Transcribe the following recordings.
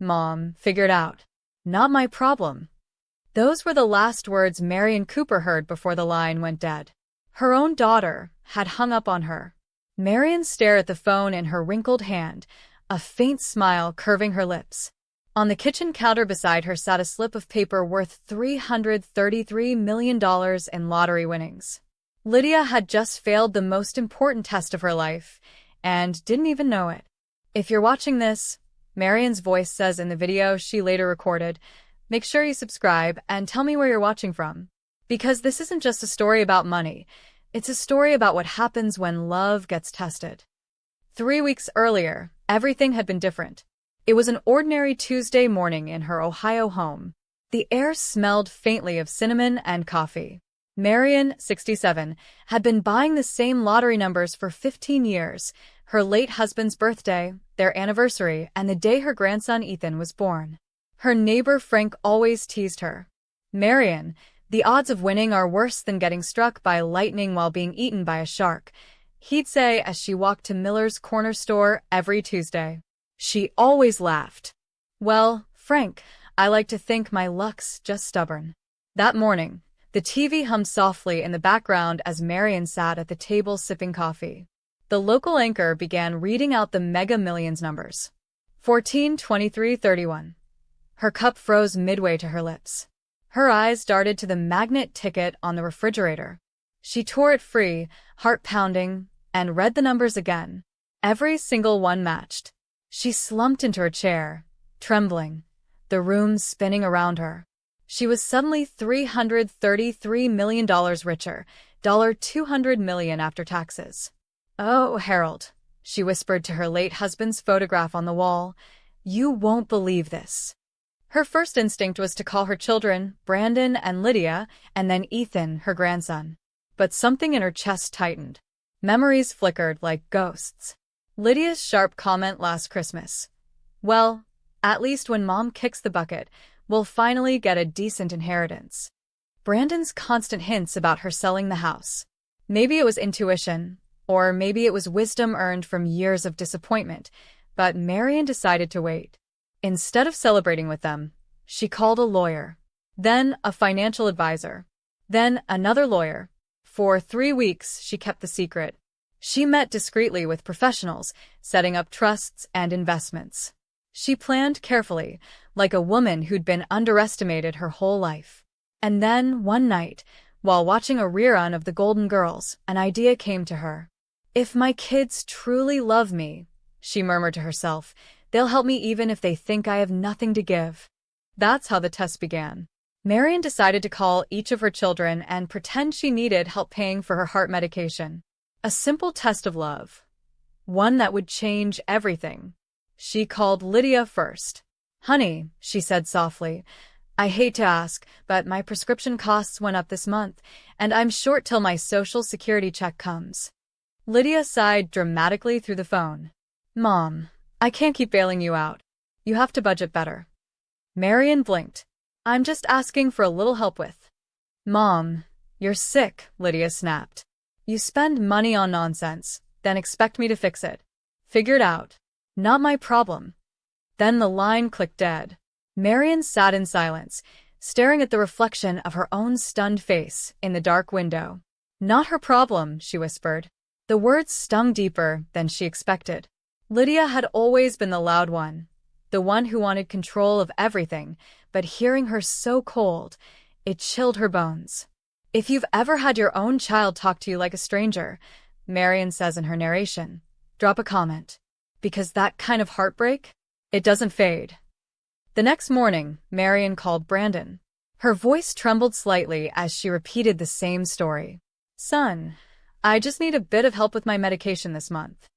Mom, figured out. Not my problem. Those were the last words Marian Cooper heard before the line went dead. Her own daughter had hung up on her. Marian stared at the phone in her wrinkled hand, a faint smile curving her lips. On the kitchen counter beside her sat a slip of paper worth $333 million in lottery winnings. Lydia had just failed the most important test of her life, and didn't even know it. If you're watching this, Marian's voice says in the video she later recorded, make sure you subscribe and tell me where you're watching from. Because this isn't just a story about money, it's a story about what happens when love gets tested. 3 weeks earlier, everything had been different. It was an ordinary Tuesday morning in her Ohio home. The air smelled faintly of cinnamon and coffee. Marian, 67, had been buying the same lottery numbers for 15 years, her late husband's birthday, their anniversary, and the day her grandson Ethan was born. Her neighbor Frank always teased her. Marian, the odds of winning are worse than getting struck by lightning while being eaten by a shark, he'd say as she walked to Miller's corner store every Tuesday. She always laughed. Well, Frank, I like to think my luck's just stubborn. That morning, the TV hummed softly in the background as Marian sat at the table sipping coffee. The local anchor began reading out the Mega Millions numbers. 14, 23, 31. Her cup froze midway to her lips. Her eyes darted to the magnet ticket on the refrigerator. She tore it free, heart pounding, and read the numbers again. Every single one matched. She slumped into her chair, trembling, the room spinning around her. She was suddenly $333 million richer, $200 million after taxes. Oh, Harold, she whispered to her late husband's photograph on the wall, you won't believe this. Her first instinct was to call her children, Brandon and Lydia, and then Ethan, her grandson. But something in her chest tightened. Memories flickered like ghosts. Lydia's sharp comment last Christmas. Well, at least when Mom kicks the bucket, we'll finally get a decent inheritance. Brandon's constant hints about her selling the house. Maybe it was intuition, or maybe it was wisdom earned from years of disappointment, but Marian decided to wait. Instead of celebrating with them, she called a lawyer, then a financial advisor, then another lawyer. For 3 weeks, she kept the secret. She met discreetly with professionals, setting up trusts and investments. She planned carefully, like a woman who'd been underestimated her whole life. And then, one night, while watching a rerun of The Golden Girls, an idea came to her. If my kids truly love me, she murmured to herself, they'll help me even if they think I have nothing to give. That's how the test began. Marian decided to call each of her children and pretend she needed help paying for her heart medication. A simple test of love. One that would change everything. She called Lydia first. Honey, she said softly, I hate to ask, but my prescription costs went up this month, and I'm short till my Social Security check comes. Lydia sighed dramatically through the phone. Mom, I can't keep bailing you out. You have to budget better. Marian blinked. I'm just asking for a little help with. Mom, you're sick, Lydia snapped. You spend money on nonsense, then expect me to fix it. Figure it out. Not my problem. Then the line clicked dead. Marian sat in silence, staring at the reflection of her own stunned face in the dark window. Not her problem, she whispered. The words stung deeper than she expected. Lydia had always been the loud one, the one who wanted control of everything, but hearing her so cold, it chilled her bones. If you've ever had your own child talk to you like a stranger, Marian says in her narration, drop a comment. Because that kind of heartbreak, it doesn't fade. The next morning, Marian called Brandon. Her voice trembled slightly as she repeated the same story. Son, I just need a bit of help with my medication this month.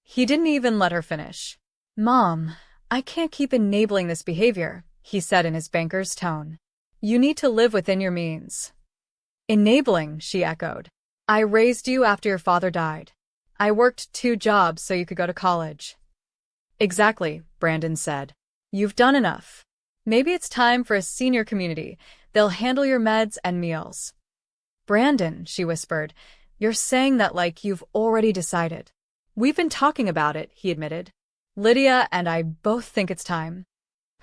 He didn't even let her finish. Mom, I can't keep enabling this behavior, he said in his banker's tone. You need to live within your means. Enabling, she echoed. I raised you after your father died. I worked 2 jobs so you could go to college. Exactly, Brandon said. You've done enough. Maybe it's time for a senior community. They'll handle your meds and meals. Brandon, she whispered, you're saying that like you've already decided. We've been talking about it, he admitted. Lydia and I both think it's time.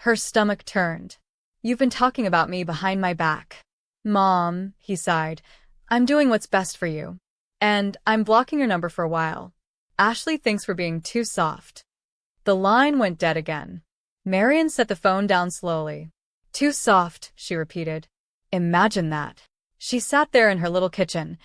Her stomach turned. "You've been talking about me behind my back." "Mom," he sighed, "I'm doing what's best for you. And I'm blocking your number for a while. Ashley thinks we're being too soft." The line went dead again. Marian set the phone down slowly. "Too soft," she repeated. Imagine that. She sat there in her little kitchen,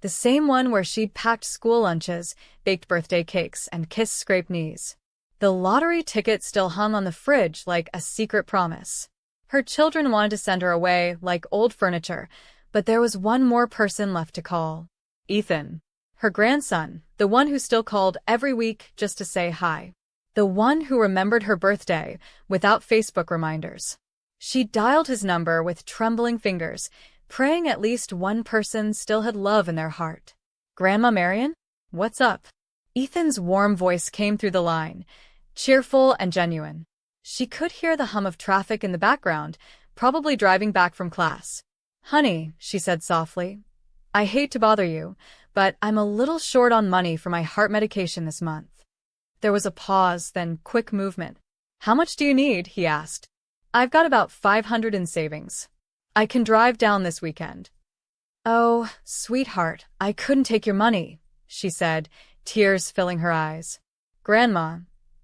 the same one where she'd packed school lunches, baked birthday cakes, and kissed scraped knees. The lottery ticket still hung on the fridge like a secret promise. Her children wanted to send her away like old furniture, but there was one more person left to call. Ethan. Her grandson, the one who still called every week just to say hi. The one who remembered her birthday without Facebook reminders. She dialed his number with trembling fingers, praying at least one person still had love in their heart. "Grandma Marian? What's up?" Ethan's warm voice came through the line, cheerful and genuine. She could hear the hum of traffic in the background, probably driving back from class. "Honey," she said softly, "I hate to bother you, but I'm a little short on money for my heart medication this month." There was a pause, then quick movement. "How much do you need?" he asked. "I've got about 500 in savings. I can drive down this weekend." "Oh, sweetheart, I couldn't take your money," she said, tears filling her eyes. "Grandma,"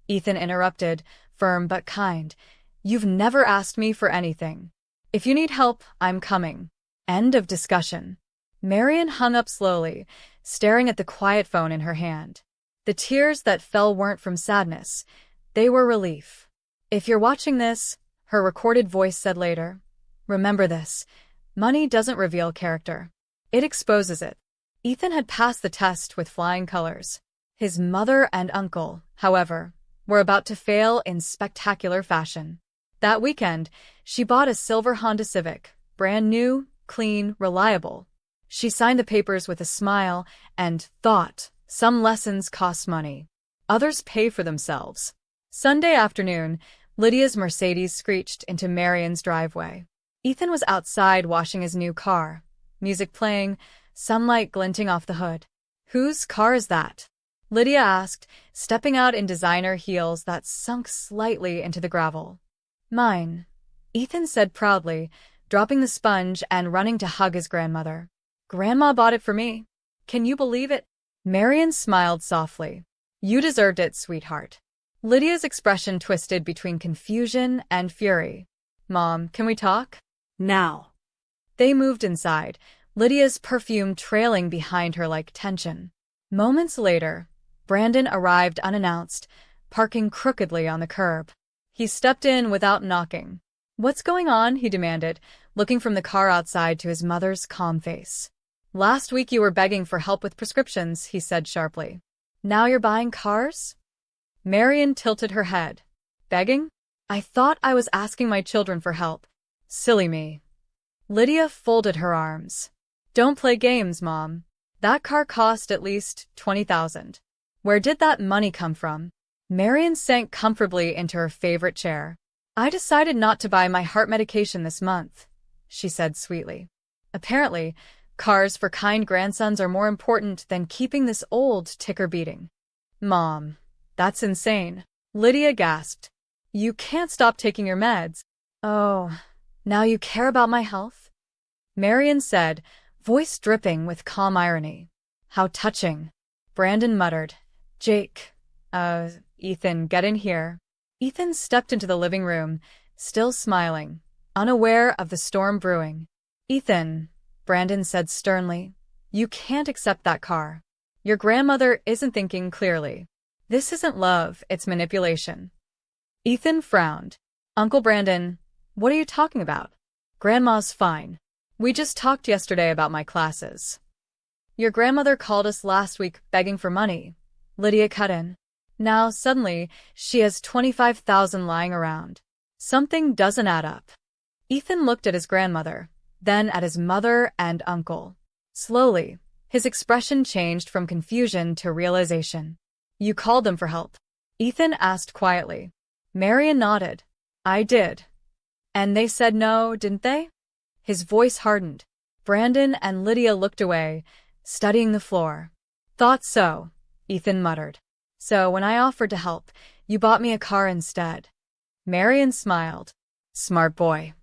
Ethan interrupted, firm but kind, "you've never asked me for anything. If you need help, I'm coming." End of discussion. Marian hung up slowly, staring at the quiet phone in her hand. The tears that fell weren't from sadness. They were relief. "If you're watching this," her recorded voice said later, "remember this. Money doesn't reveal character. It exposes it." Ethan had passed the test with flying colors. His mother and uncle, however, were about to fail in spectacular fashion. That weekend, she bought a silver Honda Civic, brand new, clean, reliable. She signed the papers with a smile and thought, some lessons cost money. Others pay for themselves. Sunday afternoon, Lydia's Mercedes screeched into Marian's driveway. Ethan was outside washing his new car, music playing, sunlight glinting off the hood. "Whose car is that?" Lydia asked, stepping out in designer heels that sunk slightly into the gravel. "Mine," Ethan said proudly, dropping the sponge and running to hug his grandmother. "Grandma bought it for me. Can you believe it?" Marian smiled softly. "You deserved it, sweetheart." Lydia's expression twisted between confusion and fury. "Mom, can we talk?" "Now." They moved inside, Lydia's perfume trailing behind her like tension. Moments later, Brandon arrived unannounced, parking crookedly on the curb. He stepped in without knocking. "What's going on?" he demanded, looking from the car outside to his mother's calm face. "Last week you were begging for help with prescriptions," he said sharply. "Now you're buying cars?" Marian tilted her head. "Begging? I thought I was asking my children for help. Silly me." Lydia folded her arms. "Don't play games, Mom. That car cost at least $20,000. Where did that money come from?" Marian sank comfortably into her favorite chair. "I decided not to buy my heart medication this month," she said sweetly. "Apparently, cars for kind grandsons are more important than keeping this old ticker beating." "Mom, that's insane." Lydia gasped. "You can't stop taking your meds." "Oh, now you care about my health?" Marian said, voice dripping with calm irony. "How touching." Brandon muttered, "Jake, Ethan, get in here." Ethan stepped into the living room, still smiling, unaware of the storm brewing. "Ethan," Brandon said sternly, "you can't accept that car. Your grandmother isn't thinking clearly. This isn't love, it's manipulation." Ethan frowned. "Uncle Brandon, what are you talking about?" "Grandma's fine. We just talked yesterday about my classes." "Your grandmother called us last week begging for money," Lydia cut in. "Now, suddenly, she has 25,000 lying around. Something doesn't add up." Ethan looked at his grandmother, then at his mother and uncle. Slowly, his expression changed from confusion to realization. "You called them for help?" Ethan asked quietly. Marian nodded. "I did." "And they said no, didn't they?" His voice hardened. Brandon and Lydia looked away, studying the floor. "Thought so," Ethan muttered. "So when I offered to help, you bought me a car instead." Marian smiled. Smart boy.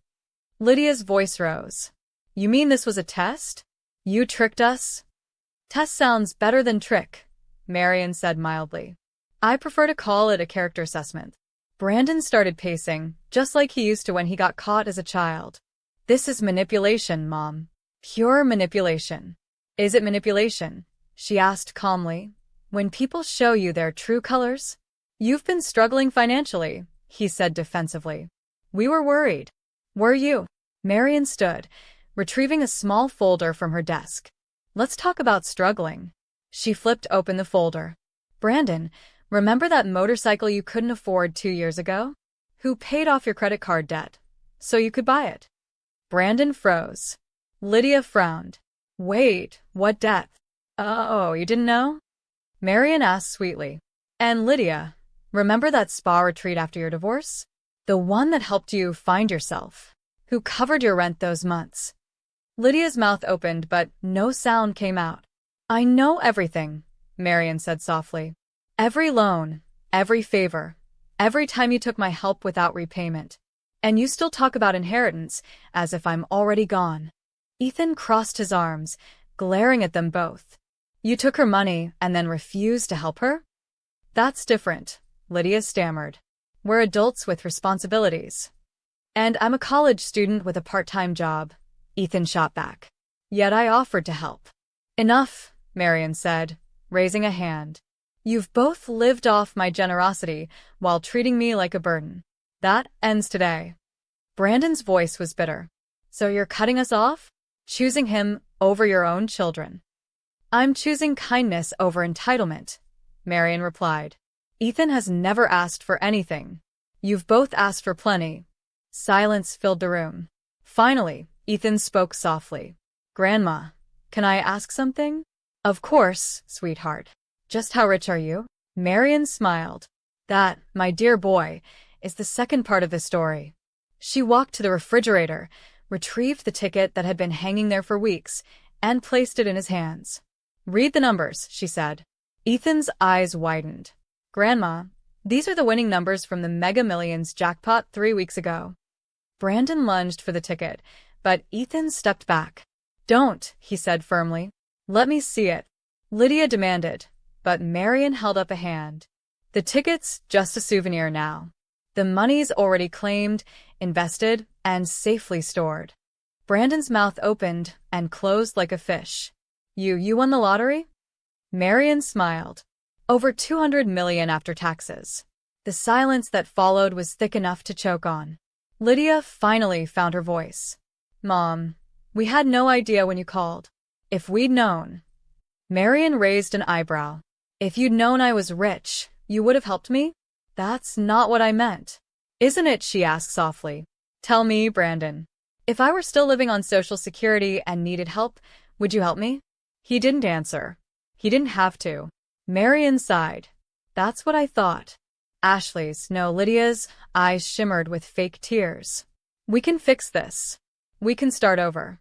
Lydia's voice rose. You mean this was a test? You tricked us? Test sounds better than trick, Marian said mildly. I prefer to call it a character assessment. Brandon started pacing, just like he used to when he got caught as a child. This is manipulation, Mom. Pure manipulation. Is it manipulation? She asked calmly. When people show you their true colors? You've been struggling financially, he said defensively. We were worried. Were you? Marian stood, retrieving a small folder from her desk. Let's talk about struggling. She flipped open the folder. Brandon, remember that motorcycle you couldn't afford 2 years ago? Who paid off your credit card debt so you could buy it? Brandon froze. Lydia frowned. Wait, what debt? Oh, you didn't know? Marian asked sweetly. And Lydia, remember that spa retreat after your divorce? The one that helped you find yourself. Who covered your rent those months? Lydia's mouth opened, but no sound came out. I know everything, Marian said softly. Every loan, every favor, every time you took my help without repayment. And you still talk about inheritance as if I'm already gone. Ethan crossed his arms, glaring at them both. You took her money and then refused to help her? That's different, Lydia stammered. We're adults with responsibilities. And I'm a college student with a part-time job, Ethan shot back. Yet I offered to help. Enough, Marian said, raising a hand. You've both lived off my generosity while treating me like a burden. That ends today. Brandon's voice was bitter. So you're cutting us off? Choosing him over your own children. I'm choosing kindness over entitlement, Marian replied. Ethan has never asked for anything. You've both asked for plenty. Silence filled the room. Finally, Ethan spoke softly. Grandma, can I ask something? Of course, sweetheart. Just how rich are you? Marian smiled. That, my dear boy, is the second part of the story. She walked to the refrigerator, retrieved the ticket that had been hanging there for weeks, and placed it in his hands. Read the numbers, she said. Ethan's eyes widened. Grandma, these are the winning numbers from the Mega Millions jackpot 3 weeks ago. Brandon lunged for the ticket, but Ethan stepped back. Don't, he said firmly. Let me see it. Lydia demanded, but Marian held up a hand. The ticket's just a souvenir now. The money's already claimed, invested, and safely stored. Brandon's mouth opened and closed like a fish. You won the lottery? Marian smiled. Over 200 million after taxes. The silence that followed was thick enough to choke on. Lydia finally found her voice. Mom, we had no idea when you called. If we'd known. Marian raised an eyebrow. If you'd known I was rich, you would have helped me? That's not what I meant. Isn't it? She asked softly. Tell me, Brandon. If I were still living on Social Security and needed help, would you help me? He didn't answer. He didn't have to. Marian sighed. That's what I thought. Ashley's, no, Lydia's, eyes shimmered with fake tears. We can fix this. We can start over.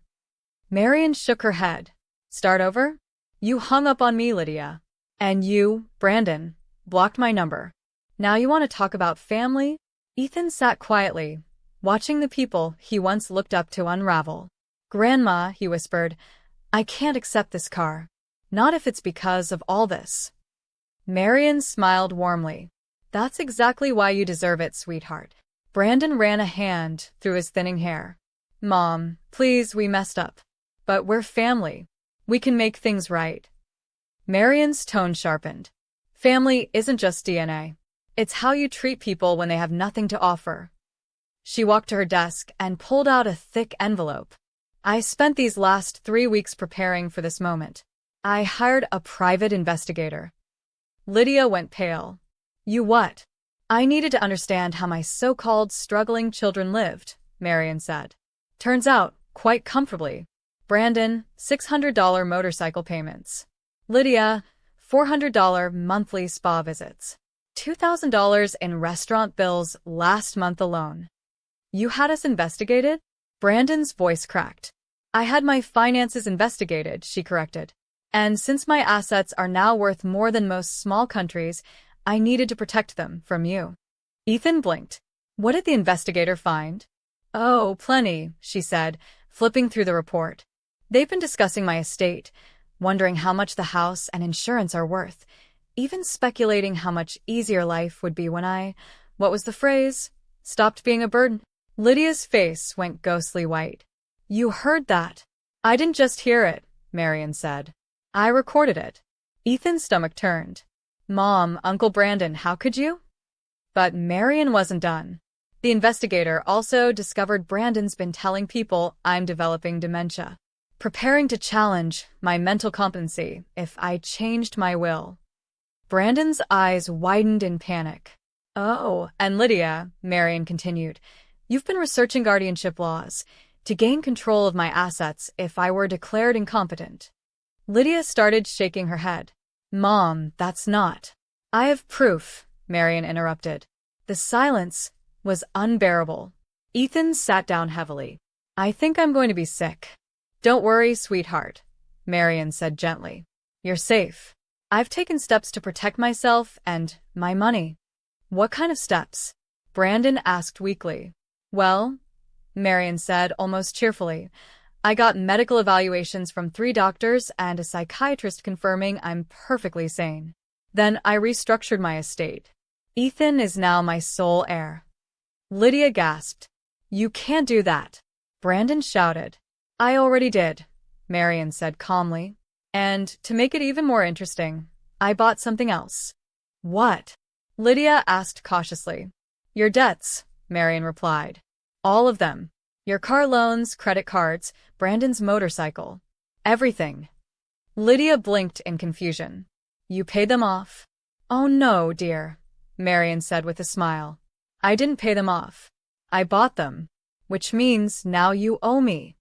Marian shook her head. Start over? You hung up on me, Lydia. And you, Brandon, blocked my number. Now you want to talk about family? Ethan sat quietly, watching the people he once looked up to unravel. Grandma, he whispered, I can't accept this car. Not if it's because of all this. Marian smiled warmly. That's exactly why you deserve it, sweetheart. Brandon ran a hand through his thinning hair. Mom, please, we messed up. But we're family. We can make things right. Marian's tone sharpened. Family isn't just DNA. It's how you treat people when they have nothing to offer. She walked to her desk and pulled out a thick envelope. I spent these last 3 weeks preparing for this moment. I hired a private investigator. Lydia went pale. You what? I needed to understand how my so-called struggling children lived, Marian said. Turns out, quite comfortably. Brandon, $600 motorcycle payments. Lydia, $400 monthly spa visits. $2,000 in restaurant bills last month alone. You had us investigated? Brandon's voice cracked. I had my finances investigated, she corrected. And since my assets are now worth more than most small countries, I needed to protect them from you. Ethan blinked. What did the investigator find? Oh, plenty, she said, flipping through the report. They've been discussing my estate, wondering how much the house and insurance are worth, even speculating how much easier life would be when what was the phrase? Stopped being a burden. Lydia's face went ghostly white. You heard that? I didn't just hear it, Marian said. I recorded it. Ethan's stomach turned. Mom, Uncle Brandon, how could you? But Marian wasn't done. The investigator also discovered Brandon's been telling people I'm developing dementia, preparing to challenge my mental competency if I changed my will. Brandon's eyes widened in panic. Oh, and Lydia, Marian continued, you've been researching guardianship laws to gain control of my assets if I were declared incompetent. Lydia started shaking her head. Mom, that's not. I have proof, Marian interrupted. The silence was unbearable. Ethan sat down heavily. I think I'm going to be sick. Don't worry, sweetheart, Marian said gently. You're safe. I've taken steps to protect myself and my money. What kind of steps? Brandon asked weakly. Well, Marian said almost cheerfully, I got medical evaluations from 3 doctors and a psychiatrist confirming I'm perfectly sane. Then I restructured my estate. Ethan is now my sole heir. Lydia gasped. You can't do that. Brandon shouted. I already did, Marian said calmly. And, to make it even more interesting, I bought something else. What? Lydia asked cautiously. Your debts, Marian replied. All of them. Your car loans, credit cards, Brandon's motorcycle. Everything. Lydia blinked in confusion. You paid them off? Oh no, dear, Marian said with a smile. I didn't pay them off. I bought them. Which means now you owe me.